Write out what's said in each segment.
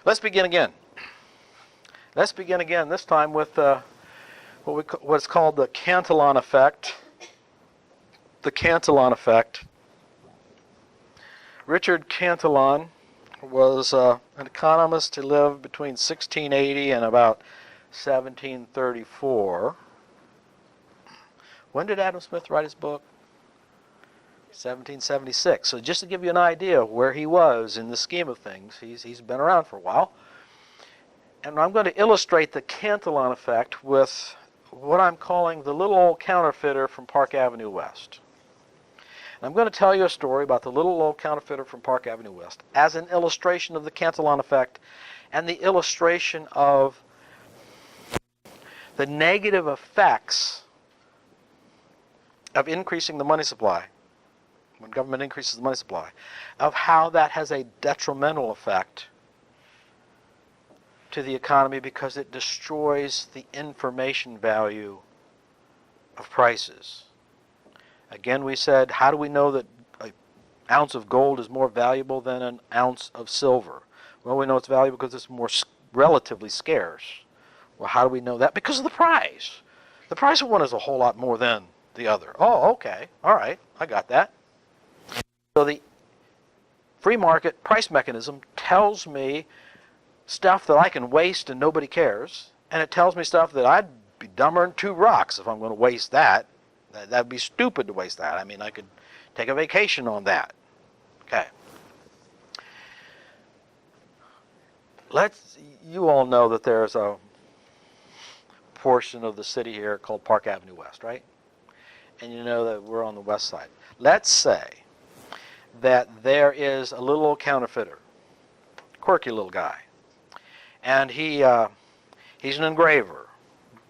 Let's begin again. Let's begin again, this time with what's called the Cantillon effect. The Cantillon effect. Richard Cantillon was an economist who lived between 1680 and about 1734. When did Adam Smith write his book? 1776. So just to give you an idea of where he was in the scheme of things, he's been around for a while. And I'm going to illustrate the Cantillon effect with what I'm calling the little old counterfeiter from Park Avenue West. And I'm going to tell you a story about the little old counterfeiter from Park Avenue West as an illustration of the Cantillon effect and the illustration of the negative effects of increasing the money supply, when government increases the money supply, of how that has a detrimental effect to the economy because it destroys the information value of prices. Again, we said, how do we know that an ounce of gold is more valuable than an ounce of silver? Well, we know it's valuable because it's more relatively scarce. Well, how do we know that? Because of the price. The price of one is a whole lot more than the other. Oh, okay. All right. I got that. So the free market price mechanism tells me stuff that I can waste and nobody cares, and it tells me stuff that I'd be dumber than two rocks if I'm going to waste that. That'd be stupid to waste that. I mean, I could take a vacation on that. Okay. You all know that there's a portion of the city here called Park Avenue West, right? And you know that we're on the west side. Let's say that there is a little old counterfeiter, quirky little guy, and he's an engraver,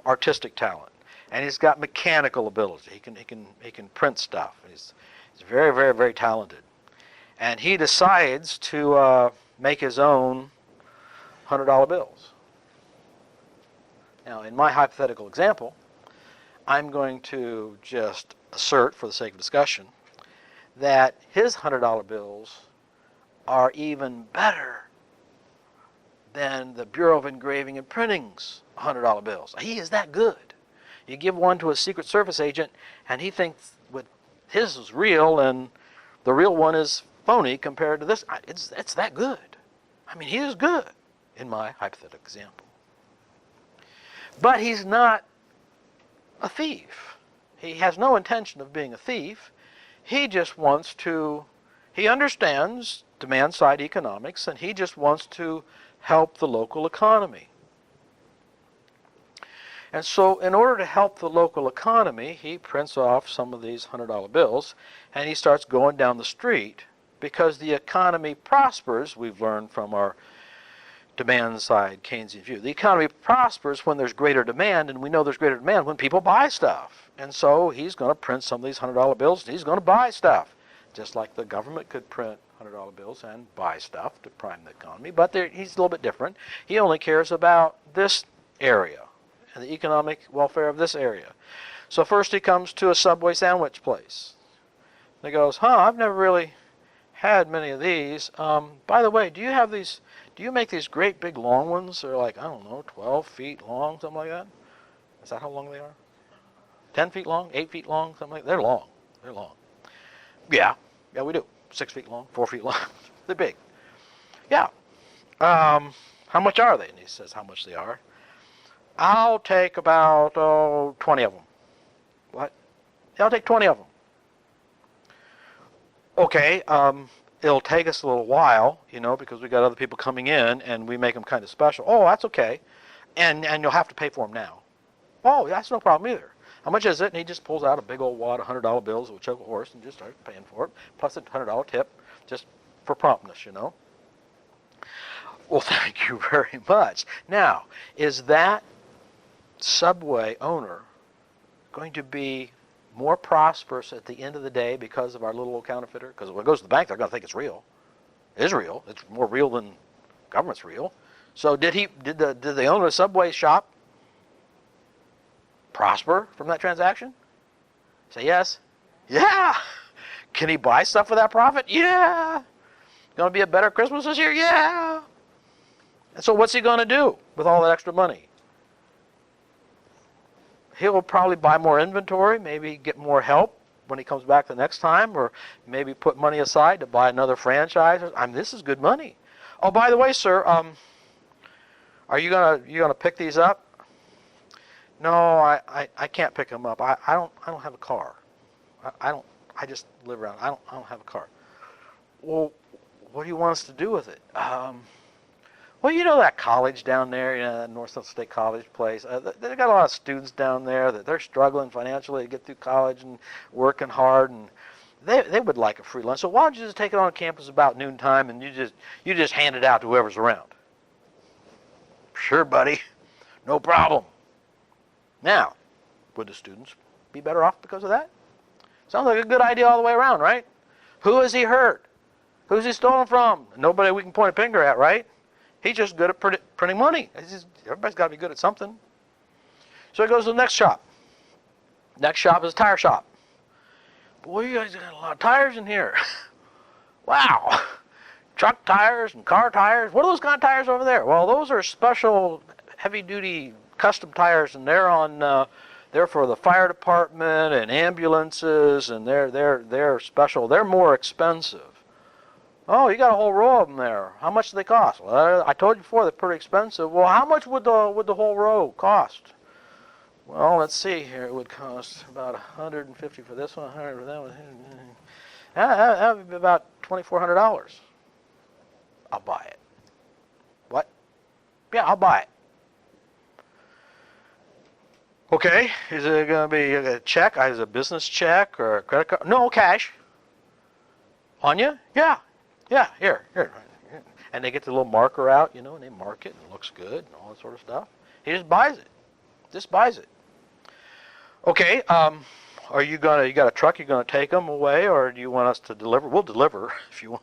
artistic talent, and he's got mechanical ability. He can print stuff. He's very, very, very talented, and he decides to make his own $100 bills. Now, in my hypothetical example, I'm going to just assert, for the sake of discussion, that his $100 bills are even better than the Bureau of Engraving and Printing's $100 bills. He is that good. You give one to a Secret Service agent, and he thinks his is real, and the real one is phony compared to this. It's that good. I mean, he is good, in my hypothetical example. But he's not a thief. He has no intention of being a thief. He just wants to, he understands demand-side economics, and he just wants to help the local economy. And so in order to help the local economy, he prints off some of these $100 bills, and he starts going down the street because the economy prospers, we've learned from our demand-side Keynesian view. The economy prospers when there's greater demand, and we know there's greater demand when people buy stuff. And so he's going to print some of these $100 bills, and he's going to buy stuff. Just like the government could print $100 bills and buy stuff to prime the economy, but he's a little bit different. He only cares about this area and the economic welfare of this area. So first he comes to a Subway sandwich place. And he goes, I've never really had many of these. By the way, do you make these great big long ones? They're like, I don't know, 12 feet long, something like that? Is that how long they are? 10 feet long, 8 feet long, something like that? They're long. They're long. Yeah, we do. 6 feet long, 4 feet long. They're big. Yeah. How much are they? And he says how much they are. I'll take about 20 of them. What? Yeah, I'll take 20 of them. Okay, it'll take us a little while, because we got other people coming in, and we make them kind of special. Oh, that's okay. And you'll have to pay for them now. Oh, that's no problem either. How much is it? And he just pulls out a big old wad of $100 bills that will choke a horse and just starts paying for it, plus a $100 tip, just for promptness, Well, thank you very much. Now, is that Subway owner going to be more prosperous at the end of the day because of our little old counterfeiter? Because when it goes to the bank, they're going to think it's real. It is real. It's more real than government's real. So did the owner of Subway shop prosper from that transaction? Say yes. Yeah. Can he buy stuff for that profit? Yeah. Going to be a better Christmas this year? Yeah. And so what's he going to do with all that extra money? He'll probably buy more inventory, maybe get more help when he comes back the next time, or maybe put money aside to buy another franchise. I mean, this is good money. Oh, by the way, sir, are you gonna pick these up? No, I can't pick them up. I don't have a car. I just live around. I don't have a car. Well, what do you want us to do with it? Well, you know that college down there, that North Central State College place. They've got a lot of students down there that they're struggling financially to get through college and working hard, and they would like a free lunch. So why don't you just take it on campus about noontime and you just hand it out to whoever's around? Sure, buddy, no problem. Now, would the students be better off because of that? Sounds like a good idea all the way around, right? Who has he hurt? Who's he stolen from? Nobody we can point a finger at, right? He's just good at printing money. Everybody's got to be good at something. So he goes to the next shop. Next shop is a tire shop. Boy, you guys got a lot of tires in here. Wow. Truck tires and car tires. What are those kind of tires over there? Well, those are special heavy-duty custom tires, and they're for the fire department and ambulances, and they're special. They're more expensive. Oh, you got a whole row of them there. How much do they cost? Well, I told you before they're pretty expensive. Well, how much would the whole row cost? Well, let's see here. It would cost about $150 for this one, $100 for that one. That would be about $2,400. I'll buy it. What? Yeah, I'll buy it. Okay, is it going to be a check? Is it a business check or a credit card? No, cash. On you? Yeah. Yeah, here. And they get the little marker out, and they mark it, and it looks good, and all that sort of stuff. He just buys it. Just buys it. Okay, are you got a truck, you're going to take them away, or do you want us to deliver? We'll deliver if you want.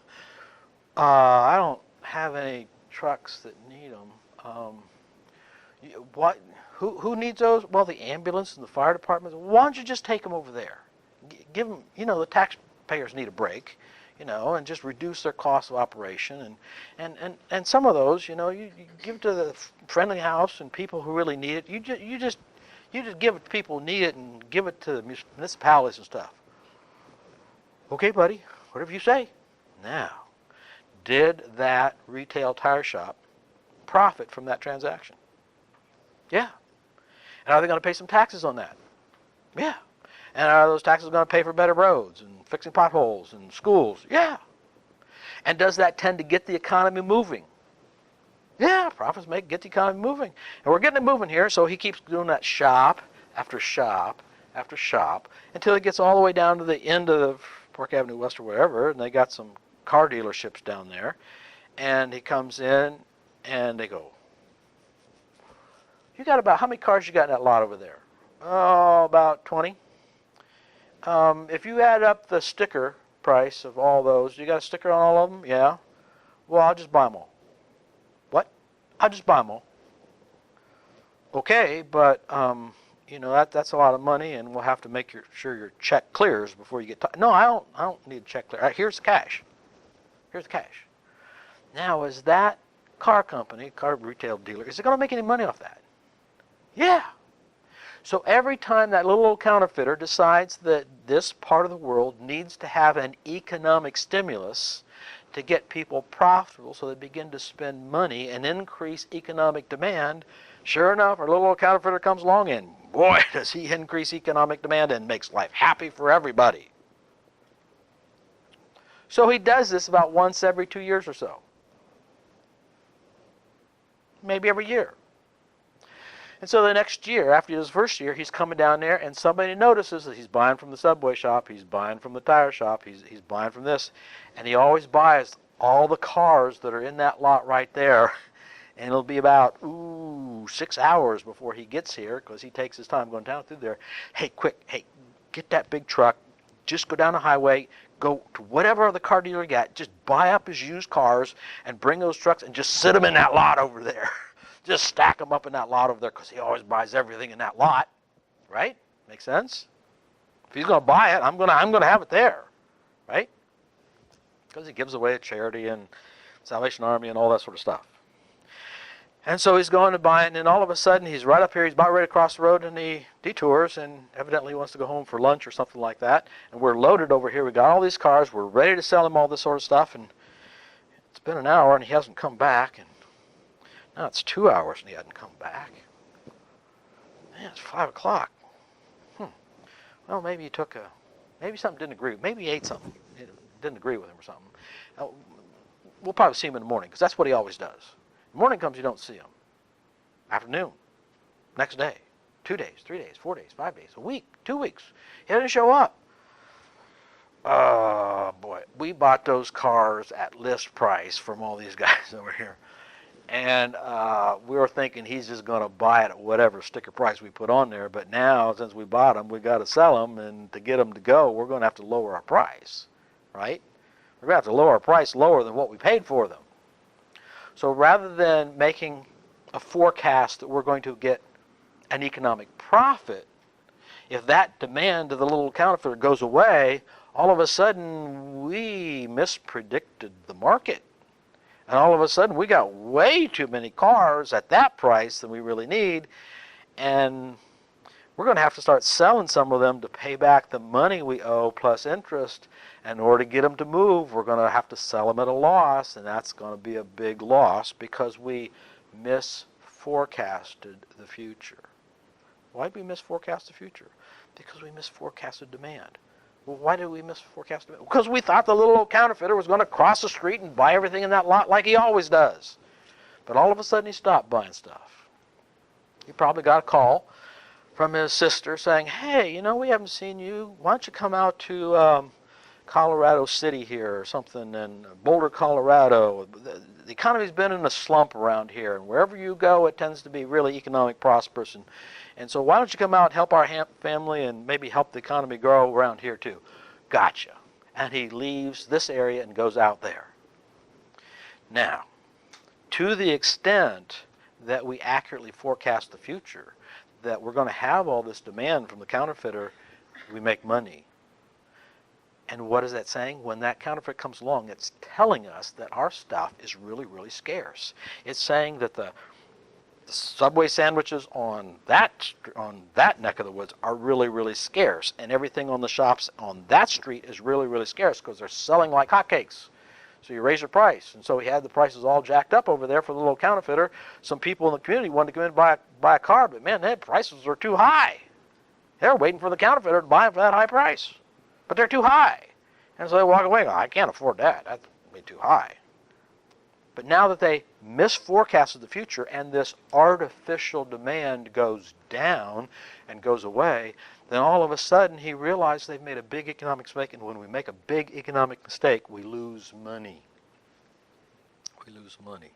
I don't have any trucks that need them. What? Who needs those? Well, the ambulance and the fire department. Why don't you just take them over there? Give them, the taxpayers need a break. And just reduce their cost of operation, and some of those, you give to the friendly house and people who really need it. You just give it to people who need it and give it to the municipalities and stuff. Okay, buddy, whatever you say. Now, did that retail tire shop profit from that transaction? Yeah. And are they going to pay some taxes on that? Yeah. And are those taxes going to pay for better roads and fixing potholes and schools? Yeah. And does that tend to get the economy moving? Yeah, profits get the economy moving. And we're getting it moving here, so he keeps doing that shop after shop after shop until he gets all the way down to the end of Park Avenue West or wherever, and they got some car dealerships down there. And he comes in, and they go, you got about, how many cars you got in that lot over there? Oh, about 20. If you add up the sticker price of all those, you got a sticker on all of them? Yeah. Well, I'll just buy them all. What? I'll just buy them all. Okay, but that's a lot of money, and we'll have to make sure your check clears before you get. No, I don't need a check clear. Here's the cash. Here's the cash. Now, is that car company, car retail dealer, is it going to make any money off that? Yeah. So every time that little old counterfeiter decides that this part of the world needs to have an economic stimulus to get people profitable so they begin to spend money and increase economic demand, sure enough, our little old counterfeiter comes along and boy, does he increase economic demand and makes life happy for everybody. So he does this about once every 2 years or so. Maybe every year. And so the next year, after his first year, he's coming down there, and somebody notices that he's buying from the Subway shop, he's buying from the tire shop, he's buying from this, and he always buys all the cars that are in that lot right there. And it'll be about 6 hours before he gets here, because he takes his time going down through there. Hey, quick, get that big truck, just go down the highway, go to whatever other car dealer you got, just buy up his used cars and bring those trucks and just sit them in that lot over there. Just stack them up in that lot over there, because he always buys everything in that lot, right? Make sense? If he's going to buy it, I'm going to have it there, right? Because he gives away to charity and Salvation Army and all that sort of stuff. And so he's going to buy it, and then all of a sudden he's right up here, he's about ready to cross the road, and he detours, and evidently he wants to go home for lunch or something like that. And we're loaded over here, we got all these cars, we're ready to sell him all this sort of stuff, and it's been an hour and he hasn't come back, and now it's 2 hours and he hasn't come back. Man, it's 5 o'clock. Well, maybe he took maybe something didn't agree. Maybe he ate something. It didn't agree with him or something. We'll probably see him in the morning, because that's what he always does. The morning comes, you don't see him. Afternoon, next day, 2 days, 3 days, 4 days, 5 days, a week, 2 weeks. He doesn't show up. Oh, boy. We bought those cars at list price from all these guys over here. And we were thinking he's just going to buy it at whatever sticker price we put on there. But now, since we bought them, we got to sell them. And to get them to go, we're going to have to lower our price, right? We're going to have to lower our price lower than what we paid for them. So rather than making a forecast that we're going to get an economic profit, if that demand of the little counterfeiter goes away, all of a sudden we mispredicted the market. And all of a sudden we got way too many cars at that price than we really need. And we're going to have to start selling some of them to pay back the money we owe plus interest. In order to get them to move, we're going to have to sell them at a loss, and that's going to be a big loss because we misforecasted the future. Why did we misforecast the future? Because we misforecasted demand. Well, why did we misforecast demand? Because we thought the little old counterfeiter was going to cross the street and buy everything in that lot like he always does. But all of a sudden he stopped buying stuff. He probably got a call from his sister saying, hey, we haven't seen you. Why don't you come out to Colorado City here or something, in Boulder, Colorado. The economy's been in a slump around here, and wherever you go, it tends to be really economic prosperous. And so why don't you come out and help our family and maybe help the economy grow around here too? Gotcha. And he leaves this area and goes out there. Now, to the extent that we accurately forecast the future, that we're going to have all this demand from the counterfeiter, we make money. And what is that saying? When that counterfeit comes along, it's telling us that our stuff is really, really scarce. It's saying that the Subway sandwiches on that neck of the woods are really, really scarce, and everything on the shops on that street is really, really scarce because they're selling like hotcakes. So you raise your price, and so we had the prices all jacked up over there for the little counterfeiter. Some people in the community wanted to come in and buy a car, but man, their prices are too high. They're waiting for the counterfeiter to buy them for that high price. But they're too high. And so they walk away. I can't afford that. That's way too high. But now that they misforecasted the future and this artificial demand goes down and goes away, then all of a sudden he realized they've made a big economic mistake. And when we make a big economic mistake, we lose money. We lose money.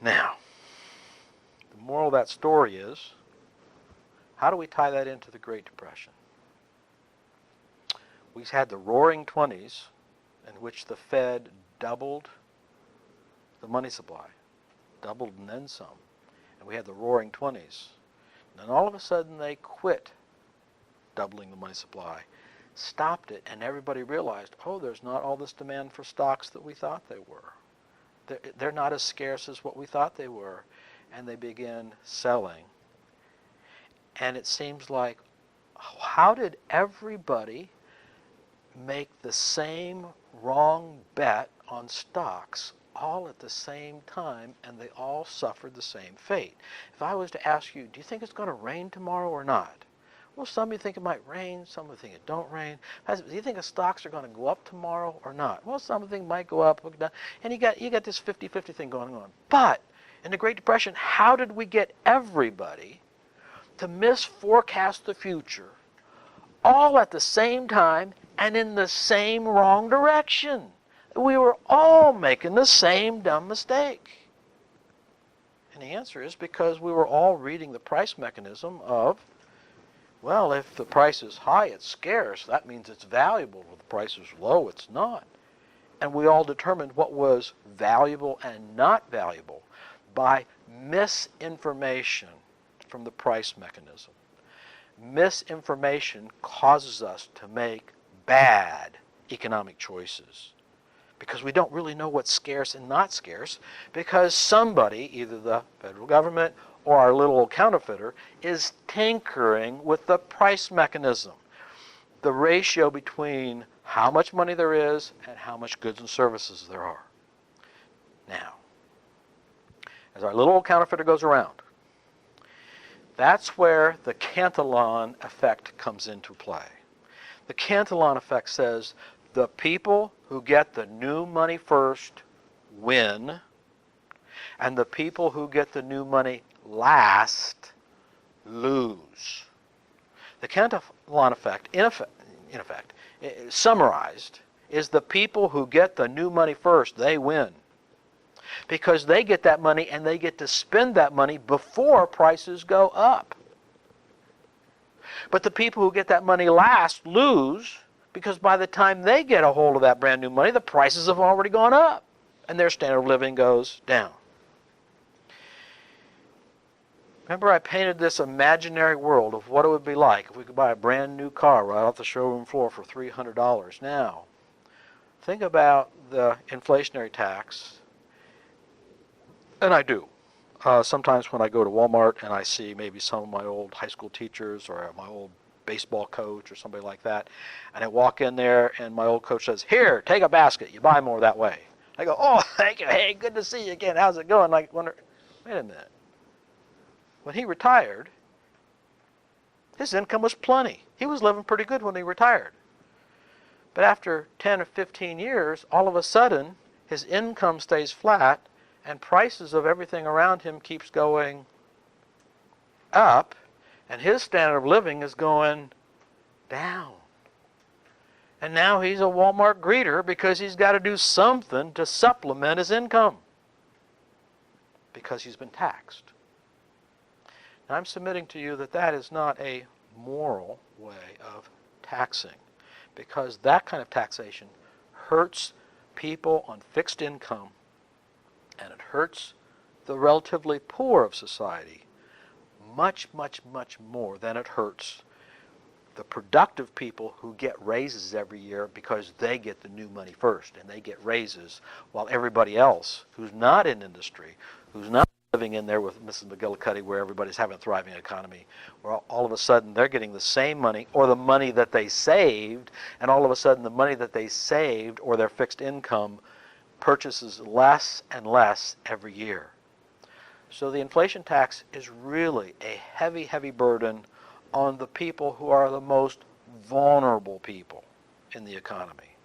Now, the moral of that story is, how do we tie that into the Great Depression? We had the Roaring '20s, in which the Fed doubled the money supply, doubled and then some. And we had the Roaring '20s. And then all of a sudden they quit doubling the money supply, stopped it, and everybody realized, oh, there's not all this demand for stocks that we thought they were. They're not as scarce as what we thought they were. And they began selling. And it seems like, how did everybody make the same wrong bet on stocks all at the same time, and they all suffered the same fate? If I was to ask you, do you think it's going to rain tomorrow or not? Well, some of you think it might rain, some of you think it don't rain. Do you think the stocks are going to go up tomorrow or not? Well, some of them might go up, look down, and you got this 50-50 thing going on. But in the Great Depression, how did we get everybody to misforecast the future all at the same time and in the same wrong direction? We were all making the same dumb mistake. And the answer is because we were all reading the price mechanism of, well, if the price is high, it's scarce. That means it's valuable. If the price is low, it's not. And we all determined what was valuable and not valuable by misinformation from the price mechanism. Misinformation causes us to make bad economic choices. because we don't really know what's scarce and not scarce, because somebody, either the federal government or our little old counterfeiter, is tinkering with the price mechanism, the ratio between how much money there is and how much goods and services there are. Now, as our little old counterfeiter goes around, that's where the Cantillon effect comes into play. The Cantillon effect says the people who get the new money first win, and the people who get the new money last lose. The Cantillon effect, in effect, summarized, is the people who get the new money first, they win. Because they get that money and they get to spend that money before prices go up. But the people who get that money last lose, because by the time they get a hold of that brand new money, the prices have already gone up and their standard of living goes down. Remember, I painted this imaginary world of what it would be like if we could buy a brand new car right off the showroom floor for $300. Now, think about the inflationary tax. And I do. Sometimes when I go to Walmart and I see maybe some of my old high school teachers or my old baseball coach or somebody like that, and I walk in there and my old coach says, "Here, take a basket. You buy more that way." I go, "Oh, thank you. Hey, good to see you again. How's it going?" I wonder, wait a minute. When he retired, his income was plenty. He was living pretty good when he retired. But after 10 or 15 years, all of a sudden, his income stays flat and prices of everything around him keeps going up, and his standard of living is going down. And now he's a Walmart greeter because he's got to do something to supplement his income because he's been taxed. Now, I'm submitting to you that that is not a moral way of taxing, because that kind of taxation hurts people on fixed income, and it hurts the relatively poor of society much, much, much more than it hurts the productive people who get raises every year because they get the new money first, and they get raises while everybody else who's not in industry, who's not living in there with Mrs. McGillicuddy where everybody's having a thriving economy, where all of a sudden they're getting the same money or the money that they saved, and all of a sudden the money that they saved or their fixed income purchases less and less every year. So the inflation tax is really a heavy, heavy burden on the people who are the most vulnerable people in the economy.